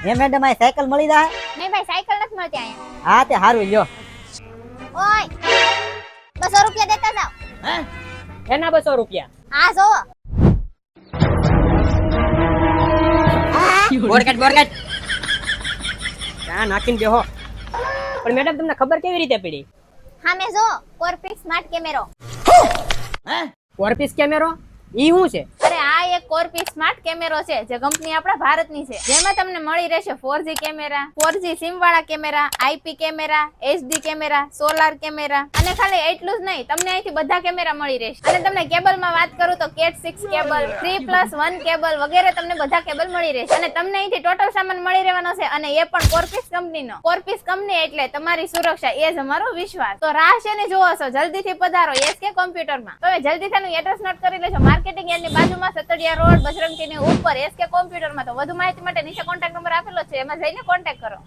હે મેડમ આ સાયકલ મળી જાય? નહીં ભાઈ સાયકલ નથી મળતી અહીંયા. હા તે હારું લ્યો. ઓય 200 રૂપિયા દેતા જાવ. હે એના 200 રૂપિયા. આ જો બોરકટ બોરકટ. ત્યાં નાખીને બેહો. પણ મેડમ તમને ખબર કેવી રીતે પડી? સામે જો કોર્પિક સ્માર્ટ કેમેરો. હે કોર્પિસ કેમેરો ઈ શું છે? અરે આ એક કોર્પિક સ્માર્ટ કેમેરો છે જે કંપની આપણા ભારતની છે, જેમાં તમને મળી રહેશે 4G કેમેરા, 4G સિમ વાળા camera, IP camera, HD camera, solar camera અને ખાલી એટલું જ નહીં, તમને અહીંથી બધા કેમેરા મળી રહેશે. અને તમને કેબલમાં વાત કરું તો Cat 6 કેબલ, 3+1 કેબલ વગેરે તમને બધા કેબલ મળી રહેશે. અને તમને અહીંથી ટોટલ સામાન મળી રહેવાનો છે અને એ પણ કોર્પિસ કંપનીનો. કોર્પિસ કંપની એટલે તમારી સુરક્ષા, એ જ અમારો વિશ્વાસ. તો રાહ શેની જોવો છો? જલ્દીથી પધારો SK કોમ્પ્યુટરમાં. તમે જલ્દીથી એનું એડ્રેસ નોટ કરી લેજો. માર્કેટિંગ યાર્ડની બાજુમાં સતડિયા રોડ, બજરંગીની ઉપર SK કોમ્પ્યુટરમાં. તો વધુ માહિતી માટે નીચે કોન્ટેક્ટ નંબર આપેલો છે, એમાં જઈને કોન્ટેક્ટ કરો.